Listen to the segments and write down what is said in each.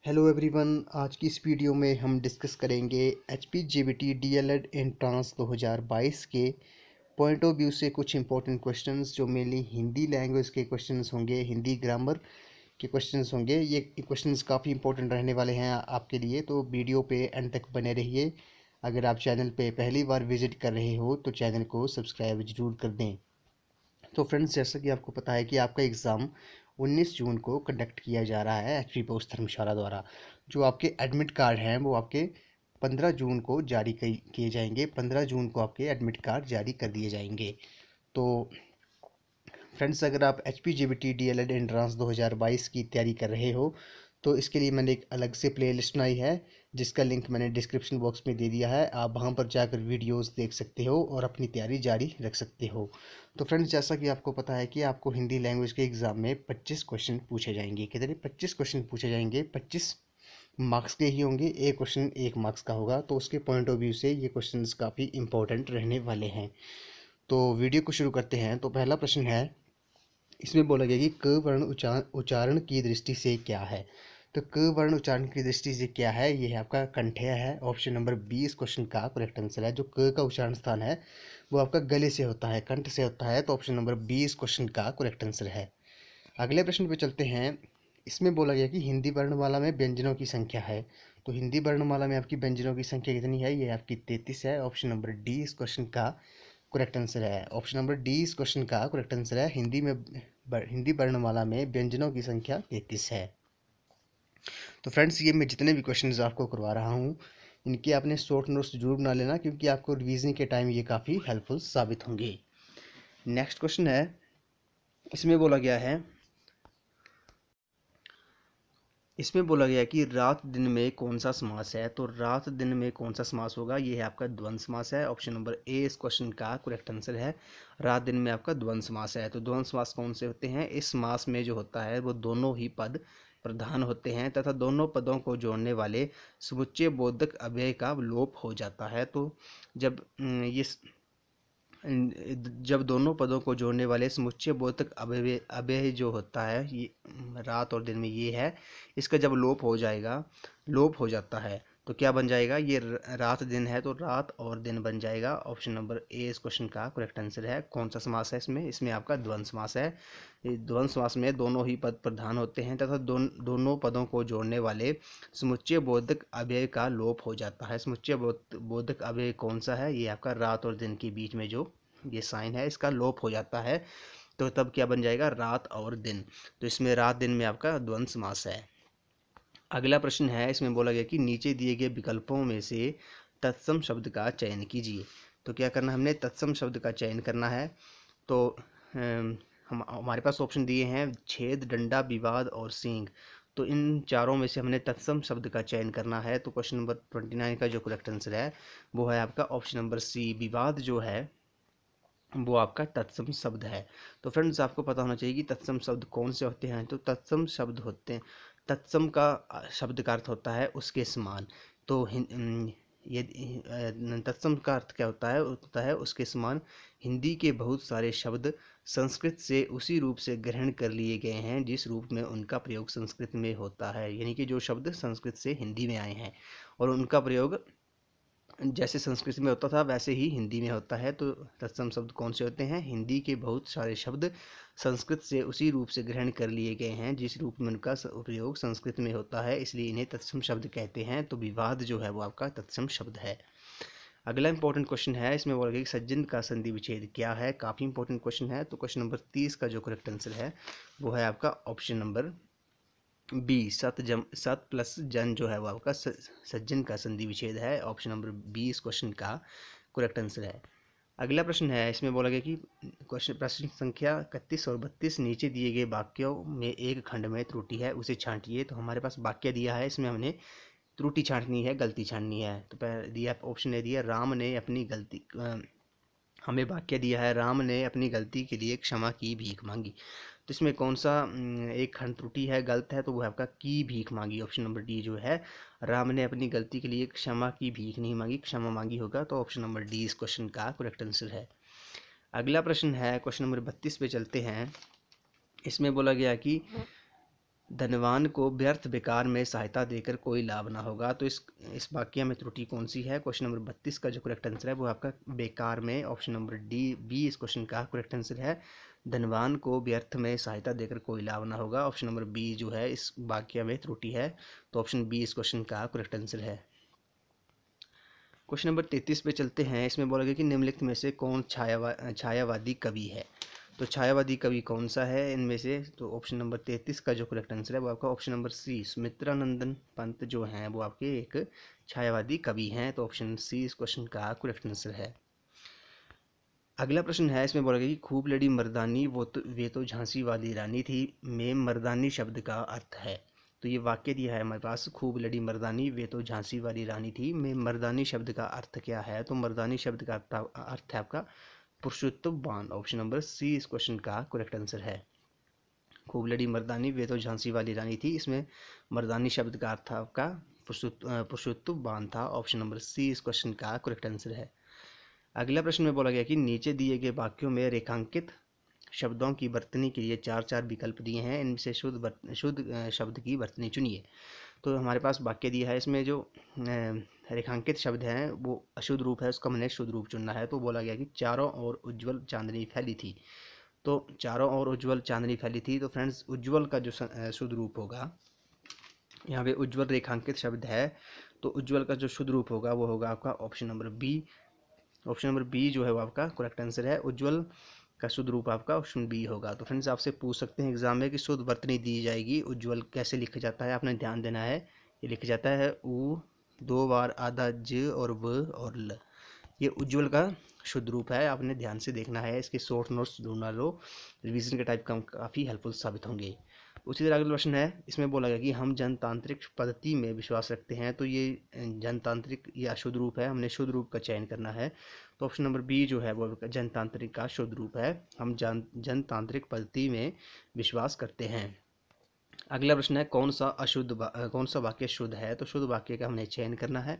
Hello everyone, आज की इस वीडियो में हम डिस्कस करेंगे HPGBT DLED एंट्रांस 2022 के पॉइंट ऑफ व्यू से कुछ इंपॉर्टेंट क्वेश्चंस जो मेनली हिंदी लैंग्वेज के क्वेश्चंस होंगे, हिंदी ग्रामर के क्वेश्चंस होंगे। ये क्वेश्चंस काफ़ी इंपॉर्टेंट रहने वाले हैं आपके लिए, तो वीडियो पे एंड तक बने रहिए। अगर आप चैनल पे पहली बार विजिट कर रहे हो तो चैनल को सब्सक्राइब जरूर कर दें। तो फ्रेंड्स, जैसा कि आपको पता है कि आपका एग्ज़ाम 19 जून को कंडक्ट किया जा रहा है HP पोस्ट धर्मशाला द्वारा। जो आपके एडमिट कार्ड हैं वो आपके 15 जून को जारी किए जाएंगे। 15 जून को आपके एडमिट कार्ड जारी कर दिए जाएंगे। तो फ्रेंड्स, अगर आप HPGBT DLED एंट्रांस 2022 की तैयारी कर रहे हो तो इसके लिए मैंने एक अलग से प्लेलिस्ट बनाई है, जिसका लिंक मैंने डिस्क्रिप्शन बॉक्स में दे दिया है। आप वहां पर जाकर वीडियोस देख सकते हो और अपनी तैयारी जारी रख सकते हो। तो फ्रेंड्स, जैसा कि आपको पता है कि आपको हिंदी लैंग्वेज के एग्ज़ाम में 25 क्वेश्चन पूछे जाएंगे। कितने? 25 क्वेश्चन पूछे जाएंगे। 25 मार्क्स के ही होंगे। एक क्वेश्चन 1 मार्क्स का होगा। तो उसके पॉइंट ऑफ व्यू से ये क्वेश्चन काफ़ी इंपॉर्टेंट रहने वाले हैं। तो वीडियो को शुरू करते हैं। तो पहला प्रश्न है, इसमें बोला गया कि क वर्ण उच्चारण की दृष्टि से क्या है। तो क वर्ण उच्चारण की दृष्टि से क्या है, ये है आपका कंठ्य है। ऑप्शन नंबर 20 क्वेश्चन का करेक्ट आंसर है। जो क का उच्चारण स्थान है वो आपका गले से होता है, कंठ से होता है। तो ऑप्शन नंबर 20 क्वेश्चन का करेक्ट आंसर है। अगले प्रश्न पे चलते हैं। इसमें बोला गया कि हिंदी वर्णमाला में व्यंजनों की संख्या है। तो हिंदी वर्णमाला में आपकी व्यंजनों की संख्या कितनी है? ये आपकी 33 है। ऑप्शन नंबर डी इस क्वेश्चन का करेक्ट आंसर है। ऑप्शन नंबर डी इस क्वेश्चन का करेक्ट आंसर है। हिंदी वर्णमाला में व्यंजनों की संख्या 33 है। तो फ्रेंड्स, ये मैं जितने भी क्वेश्चंस आपको करवा रहा हूँ इनके आपने शॉर्ट नोट्स जरूर बना लेना, क्योंकि आपको रिवीजन के टाइम ये काफ़ी हेल्पफुल साबित होंगे। नेक्स्ट क्वेश्चन है, इसमें बोला गया है इसमें बोला गया है कि रात दिन में कौन सा समास है। तो रात दिन में कौन सा समास होगा? ये है आपका द्वंद्व समास है। ऑप्शन नंबर ए इस क्वेश्चन का करेक्ट आंसर है। रात दिन में आपका द्वंद्व समास है। तो द्वंद्व समास कौन से होते हैं? इस समास में जो होता है वो दोनों ही पद प्रधान होते हैं तथा दोनों पदों को जोड़ने वाले समुच्चय बोधक अव्यय का लोप हो जाता है। तो जब ये जब दोनों पदों को जोड़ने वाले समुच्चय बोधक अव्यय अव्यय जो होता है, ये रात और दिन में ये है, इसका जब लोप हो जाता है तो क्या बन जाएगा? ये रात दिन है तो रात और दिन बन जाएगा। ऑप्शन नंबर ए इस क्वेश्चन का करेक्ट आंसर है। कौन सा समास है इसमें आपका द्वंद्व समास है। द्वंद्व समास में दोनों ही पद प्रधान होते हैं तथा दोनों पदों को जोड़ने वाले समुच्चय बोधक अव्यय का लोप हो जाता है। समुच्चय बोधक अव्यय कौन सा है? ये आपका रात और दिन के बीच में जो ये साइन है इसका लोप हो जाता है। तो तब क्या बन जाएगा? रात और दिन। तो इसमें रात दिन में आपका द्वंद्व समास है। अगला प्रश्न है, इसमें बोला गया कि नीचे दिए गए विकल्पों में से तत्सम शब्द का चयन कीजिए। तो क्या करना, हमने तत्सम शब्द का चयन करना है। तो हम हमारे पास ऑप्शन दिए हैं छेद, डंडा, विवाद और सींग। तो इन चारों में से हमने तत्सम शब्द का चयन करना है। तो क्वेश्चन नंबर 29 का जो करेक्ट आंसर है वो है आपका ऑप्शन नंबर सी, विवाद जो है वो आपका तत्सम शब्द है। तो फ्रेंड्स, आपको पता होना चाहिए कि तत्सम शब्द कौन से होते हैं। तो तत्सम शब्द होते हैं, तत्सम का शब्द का अर्थ होता है उसके समान। तो ये तत्सम का अर्थ क्या होता है उसके समान। हिंदी के बहुत सारे शब्द संस्कृत से उसी रूप से ग्रहण कर लिए गए हैं जिस रूप में उनका प्रयोग संस्कृत में होता है। यानी कि जो शब्द संस्कृत से हिंदी में आए हैं और उनका प्रयोग जैसे संस्कृत में होता था वैसे ही हिंदी में होता है। तो तत्सम शब्द कौन से होते हैं? हिंदी के बहुत सारे शब्द संस्कृत से उसी रूप से ग्रहण कर लिए गए हैं जिस रूप में उनका उपयोग संस्कृत में होता है, इसलिए इन्हें तत्सम शब्द कहते हैं। तो विवाद जो है वो आपका तत्सम शब्द है। अगला इंपॉर्टेंट क्वेश्चन है, इसमें बोला गया कि सज्जन का संधि विच्छेद क्या है। काफ़ी इंपॉर्टेंट क्वेश्चन है। तो क्वेश्चन नंबर 30 का जो करेक्ट आंसर है वो है आपका ऑप्शन नंबर बी, सत प्लस जन जो है वो आपका सज्जन का संधि विच्छेद है। ऑप्शन नंबर बी इस क्वेश्चन का करेक्ट आंसर है। अगला प्रश्न है, इसमें बोला गया कि प्रश्न संख्या 31 और 32 नीचे दिए गए वाक्यों में एक खंड में त्रुटि है उसे छांटिए। तो हमारे पास वाक्य दिया है, इसमें हमने त्रुटि छांटनी है, गलती छांटनी है। तो पहले दिया ऑप्शन ने दिया राम ने अपनी गलती हमें वाक्य दिया है राम ने अपनी गलती के लिए क्षमा की भीख मांगी। तो इसमें कौन सा एक खंड त्रुटि है, गलत है? तो वो है आपका की भीख मांगी। ऑप्शन नंबर डी जो है, राम ने अपनी गलती के लिए क्षमा की भीख नहीं मांगी, क्षमा मांगी होगा। तो ऑप्शन नंबर डी इस क्वेश्चन का करेक्ट आंसर है। अगला प्रश्न है, क्वेश्चन नंबर 32 पे चलते हैं। इसमें बोला गया कि धनवान को व्यर्थ बेकार में सहायता देकर कोई लाभ ना होगा। तो इस वाक्य में त्रुटि कौन सी है? क्वेश्चन नंबर 32 का जो करेक्ट आंसर है वो आपका बेकार में, ऑप्शन नंबर डी बी इस क्वेश्चन का करेक्ट आंसर है। धनवान को व्यर्थ में सहायता देकर कोई लाभ ना होगा, ऑप्शन नंबर बी जो है इस वाक्य में त्रुटि है। तो ऑप्शन बी इस क्वेश्चन का करेक्ट आंसर है। क्वेश्चन नंबर 33 पे चलते हैं। इसमें बोला गया कि निम्नलिखित में से कौन छायावादी कवि है? तो छायावादी कवि कौन सा है इनमें से? तो ऑप्शन नंबर 33 का जो करेक्ट आंसर है वो आपका option number C Sumitranandan Pant जो हैं वो आपके एक छायावादी कवि हैं। तो ऑप्शन सी इस क्वेश्चन का करेक्ट आंसर है। अगला प्रश्न है, इसमें बोला गया कि खूब लड़ी मर्दानी वे तो झांसी वाली रानी थी में मर्दानी शब्द का अर्थ है। तो ये वाक्य दिया है हमारे पास, खूब लड़ी मर्दानी वे तो झांसी वाली रानी थी में मर्दानी शब्द का अर्थ क्या है? तो मर्दानी शब्द का अर्थ है आपका पुरुषोत्तम। ऑप्शन नंबर सी इस क्वेश्चन का करेक्ट आंसर है। खूब लड़ी मर्दानी वे तो झांसी वाली रानी थी, इसमें मर्दानी शब्द का अर्थ आपका पुरुषोत्तम था। ऑप्शन नंबर सी इस क्वेश्चन का करेक्ट आंसर है। अगला प्रश्न में बोला गया कि नीचे दिए गए वाक्यों में रेखांकित शब्दों की वर्तनी के लिए चार चार विकल्प दिए हैं, इनमें से शुद्ध शब्द की वर्तनी चुनिए। तो हमारे पास वाक्य दिया है, इसमें जो रेखांकित शब्द हैं वो अशुद्ध रूप है, उसका हमने शुद्ध रूप चुनना है। तो बोला गया कि चारों ओर उज्ज्वल चांदनी फैली थी। तो चारों ओर उज्ज्वल चांदनी फैली थी, तो फ्रेंड्स उज्ज्वल का जो शुद्ध रूप होगा, यहाँ पे उज्ज्वल रेखांकित शब्द है, तो उज्ज्वल का जो शुद्ध रूप होगा वो होगा आपका option number B. Option number B जो है वो आपका करेक्ट आंसर है। उज्ज्वल का शुद्ध रूप आपका ऑप्शन बी होगा। तो फ्रेंड्स आपसे पूछ सकते हैं एग्जाम में कि शुद्ध वर्तनी दी जाएगी, उज्ज्वल कैसे लिखा जाता है? आपने ध्यान देना है। ये लिखा जाता है उ दो बार आधा ज और व और ल। ये उज्ज्वल का शुद्ध रूप है, आपने ध्यान से देखना है। इसके शॉर्ट नोट्स ढूंढना लो, रिवीजन के टाइप का काफ़ी हेल्पफुल साबित होंगे। उसी तरह अगला प्रश्न है, इसमें बोला गया कि हम जनतांत्रिक पद्धति में विश्वास रखते हैं। तो ये जनतांत्रिक या शुद्ध रूप है, हमने शुद्ध रूप का चयन करना है। तो ऑप्शन नंबर बी जो है वो जनतांत्रिक का शुद्ध रूप है। हम जनतांत्रिक पद्धति में विश्वास करते हैं। अगला प्रश्न है, कौन सा वाक्य शुद्ध है? तो शुद्ध वाक्य का हमने चयन करना है।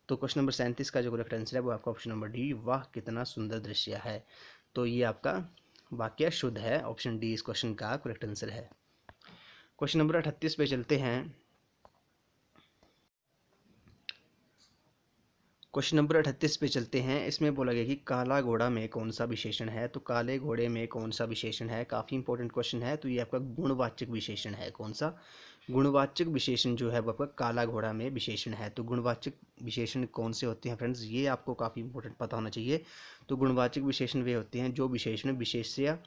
तो क्वेश्चन नंबर 37 का जो करेक्ट आंसर है वो आपका ऑप्शन नंबर डी, वाह कितना सुंदर दृश्य है। तो ये आपका वाक्य शुद्ध है, ऑप्शन डी इस क्वेश्चन का करेक्ट आंसर है। क्वेश्चन नंबर 38 पे चलते हैं। क्वेश्चन नंबर 38 पे चलते हैं। इसमें बोला गया कि काला घोड़ा में कौन सा विशेषण है? तो काले घोड़े में कौन सा विशेषण है? काफ़ी इंपॉर्टेंट क्वेश्चन है। तो ये आपका गुणवाचक विशेषण है। कौन सा? गुणवाचक विशेषण जो है वो आपका काला घोड़ा में विशेषण है। तो गुणवाचक विशेषण कौन से होते हैं फ्रेंड्स? ये आपको काफ़ी इंपॉर्टेंट पता होना चाहिए। तो गुणवाचक विशेषण वे होते हैं जो विशेषण विशेष्य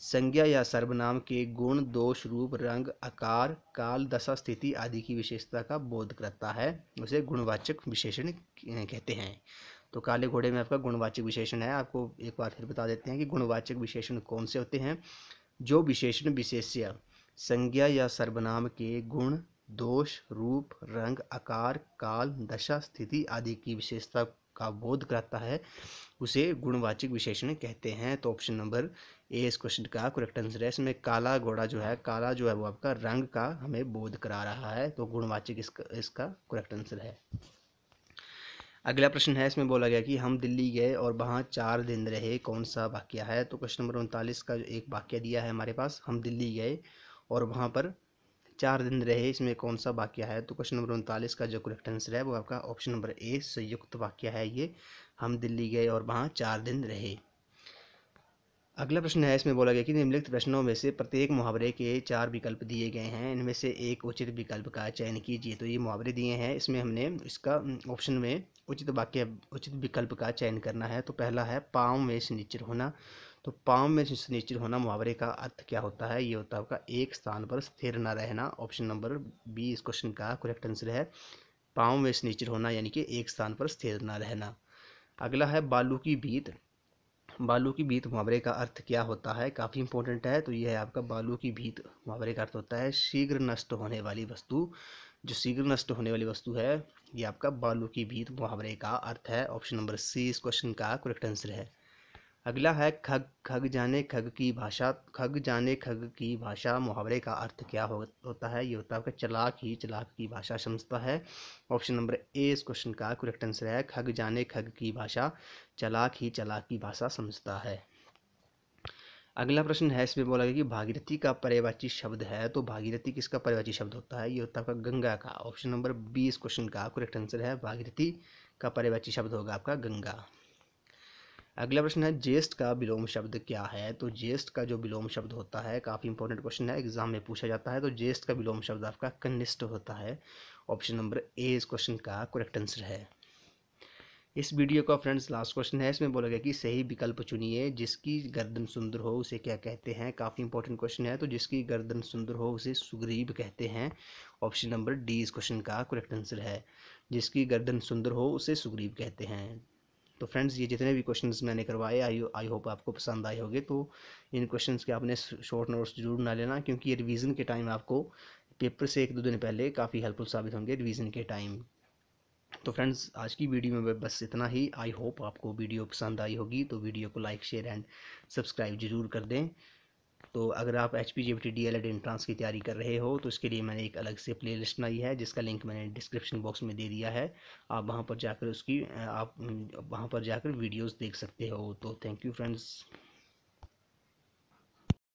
संज्ञा या सर्वनाम के गुण, दोष, रूप, रंग, आकार, काल, दशा, स्थिति आदि की विशेषता का बोध करता है, उसे गुणवाचक विशेषण कहते हैं। तो काले घोड़े में आपका गुणवाचक विशेषण है। आपको एक बार फिर बता देते हैं कि गुणवाचक विशेषण कौन से होते हैं। जो विशेषण विशेष्य संज्ञा या सर्वनाम के गुण, दोष, रूप, रंग, आकार, काल, दशा, स्थिति आदि की विशेषता का बोध कराता है, उसे गुणवाचक विशेषण कहते हैं। तो ऑप्शन नंबर ए इस क्वेश्चन का करेक्ट आंसर है। इसमें काला घोड़ा जो है, काला जो है वो आपका रंग का हमें बोध करा रहा है, तो गुणवाचक इसका करेक्ट आंसर है। अगला प्रश्न है, इसमें बोला गया कि हम दिल्ली गए और वहाँ 4 दिन रहे, कौन सा वाक्य है? तो क्वेश्चन नंबर 39 का एक वाक्य दिया है हमारे पास, हम दिल्ली गए और वहाँ पर 4 दिन रहे, इसमें कौन सा वाक्य है? तो क्वेश्चन नंबर 39 का जो करेक्ट आंसर है वो आपका ऑप्शन नंबर ए संयुक्त वाक्य है। ये हम दिल्ली गए और वहाँ 4 दिन रहे। अगला प्रश्न है, इसमें बोला गया कि निम्नलिखित प्रश्नों में से प्रत्येक मुहावरे के 4 विकल्प दिए गए हैं, इनमें से एक उचित विकल्प का चयन कीजिए। तो ये मुहावरे दिए हैं, इसमें हमने इसका ऑप्शन में उचित विकल्प का चयन करना है। तो पहला है पाँव में शनिचर होना। तो पाँव में शनिचर होना मुहावरे का अर्थ क्या होता है? ये होता है आपका एक स्थान पर स्थिर न रहना। ऑप्शन नंबर बी इस क्वेश्चन का करेक्ट आंसर है। पाँव में शनिचर होना यानी कि एक स्थान पर स्थिर न रहना। अगला है बालू की भीत। बालू की भीत मुहावरे का अर्थ क्या होता है? काफ़ी इंपॉर्टेंट है। तो यह है आपका बालू की भीत मुहावरे का अर्थ होता है शीघ्र नष्ट होने वाली वस्तु। जो शीघ्र नष्ट होने वाली वस्तु है, ये आपका बालू की भीत मुहावरे का अर्थ है। ऑप्शन नंबर सी इस क्वेश्चन का करेक्ट आंसर है। अगला है खग खग जाने खग की भाषा। खग जाने खग की भाषा मुहावरे का अर्थ क्या होता है? ये होता है आपका चालाक ही चालाक की भाषा समझता है। ऑप्शन नंबर ए इस क्वेश्चन का करेक्ट आंसर है। खग जाने खग की भाषा, चालाक ही चालाक की भाषा समझता है। अगला प्रश्न है, इसमें बोला गया कि भागीरथी का पर्यायवाची शब्द है, तो भागीरथी किसका पर्यायवाची शब्द होता है? ये होता है आपका गंगा का। ऑप्शन नंबर 20 क्वेश्चन का करेक्ट आंसर है भागीरथी का पर्यायवाची शब्द होगा आपका गंगा। अगला प्रश्न है, ज्येष्ठ का विलोम शब्द क्या है? तो ज्येष्ठ का जो विलोम शब्द होता है, काफ़ी इंपॉर्टेंट क्वेश्चन है, एग्जाम में पूछा जाता है। तो ज्येष्ठ का विलोम शब्द आपका कनिष्ठ होता है। ऑप्शन नंबर ए इस क्वेश्चन का करेक्ट आंसर है। इस वीडियो का फ्रेंड्स लास्ट क्वेश्चन है, इसमें बोला गया कि सही विकल्प चुनिए, जिसकी गर्दन सुंदर हो उसे क्या कहते हैं? काफ़ी इंपॉर्टेंट क्वेश्चन है। तो जिसकी गर्दन सुंदर हो उसे सुग्रीव कहते हैं। ऑप्शन नंबर डी इस क्वेश्चन का करेक्ट आंसर है। जिसकी गर्दन सुंदर हो उसे सुग्रीव कहते हैं। तो फ्रेंड्स, ये जितने भी क्वेश्चंस मैंने करवाए आई होप आपको पसंद आए होंगे। तो इन क्वेश्चंस के आपने शॉर्ट नोट्स जरूर बना लेना, क्योंकि ये रिवीजन के टाइम आपको पेपर से 1-2 दिन पहले काफ़ी हेल्पफुल साबित होंगे रिवीजन के टाइम। तो फ्रेंड्स, आज की वीडियो में बस इतना ही। आई होप आपको वीडियो पसंद आई होगी। तो वीडियो को लाइक शेयर एंड सब्सक्राइब जरूर कर दें। तो अगर आप HPGPT DLED एंट्रेंस की तैयारी कर रहे हो, तो इसके लिए मैंने एक अलग से प्लेलिस्ट बनाई है, जिसका लिंक मैंने डिस्क्रिप्शन बॉक्स में दे दिया है। आप वहाँ पर जाकर वीडियोस देख सकते हो। तो थैंक यू फ्रेंड्स।